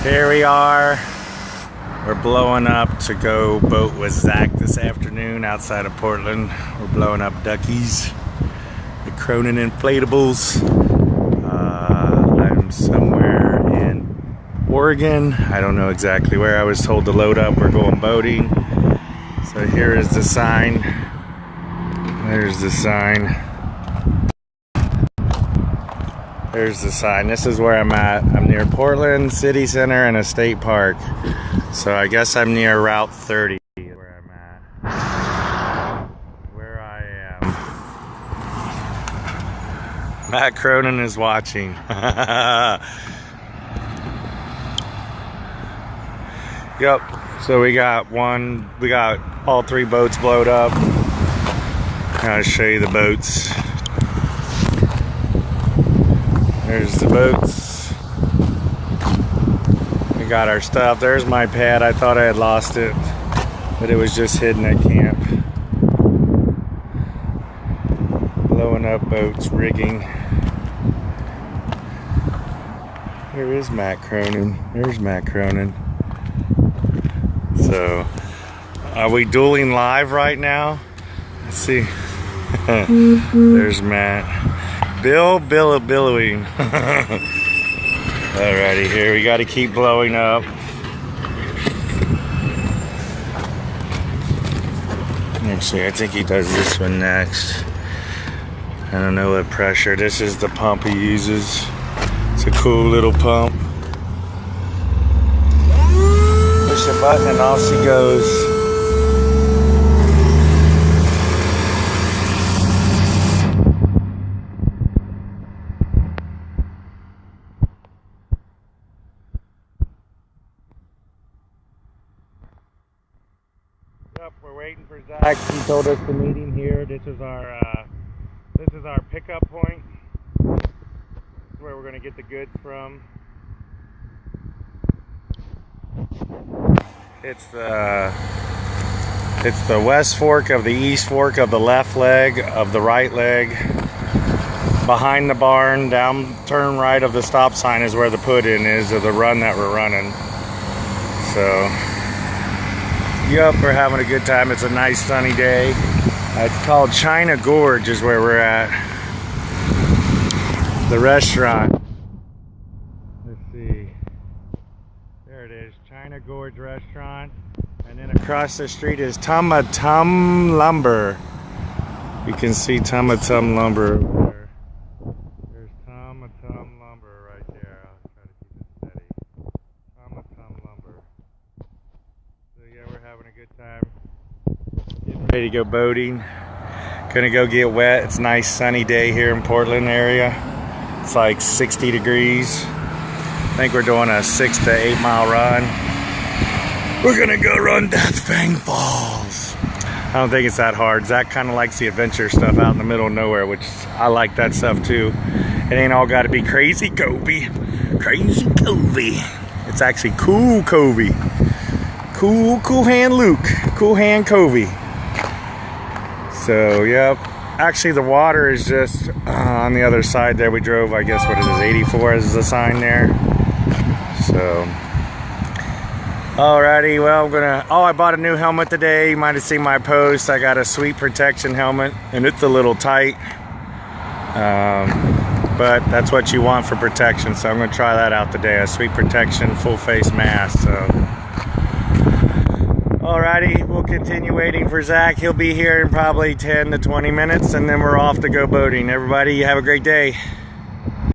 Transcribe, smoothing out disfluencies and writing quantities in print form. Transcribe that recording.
Here we are. We're blowing up to go boat with Zach this afternoon outside of Portland. We're blowing up duckies, the Cronin Inflatables. I'm somewhere in Oregon. I don't know exactly where. I was told to load up. We're going boating. So here is the sign. There's the sign. There's the sign. This is where I'm at. I'm near Portland City Center and a state park. So I guess I'm near Route 30 where I'm at. Where I am. Matt Cronin is watching. Yep. So we got all three boats blowed up. I'll show you the boats. There's the boats. We got our stuff. There's my pad. I thought I had lost it, but it was just hidden at camp. Blowing up boats, rigging. There is Matt Cronin. There's Matt Cronin. So, are we dueling live right now? Let's see. There's Matt. Billowing. Alrighty, here we got to keep blowing up. Actually, I think he does this one next. I don't know what pressure. This is the pump he uses. It's a cool little pump. Push a button and off she goes. We're waiting for Zach. He told us to meet him here. This is our pickup point. This is where we're going to get the goods from. It's the west fork of the east fork of the left leg of the right leg. Behind the barn, down turn right of the stop sign is where the put-in is of the run that we're running. So. Yup, we're having a good time. It's a nice sunny day. It's called China Gorge is where we're at. The restaurant. Let's see. There it is, China Gorge Restaurant. And then across the street is Tum Lumber. You can see Tum Lumber over there. There's Tum Lumber right there. I'll try to keep it steady. Tum Lumber. So yeah, we're having a good time. Getting ready to go boating. Gonna go get wet. It's a nice sunny day here in Portland area. It's like 60 degrees. I think we're doing a 6 to 8 mile run. We're gonna go run Death Fang Falls. I don't think it's that hard. Zach kind of likes the adventure stuff out in the middle of nowhere, which I like that stuff too. It ain't all gotta be crazy Covey. Crazy Covey. It's actually cool Covey. Cool hand Luke. Cool hand Covey. So, yep. Actually, the water is just on the other side there. We drove, I guess, what is this, 84 is the sign there. So, alrighty. Well, I bought a new helmet today. You might have seen my post. I got a sweet protection helmet, and it's a little tight. But that's what you want for protection. So, I'm going to try that out today. A sweet protection full face mask. So. Alrighty, we'll continue waiting for Zach. He'll be here in probably 10 to 20 minutes, and then we're off to go boating. Everybody, have a great day.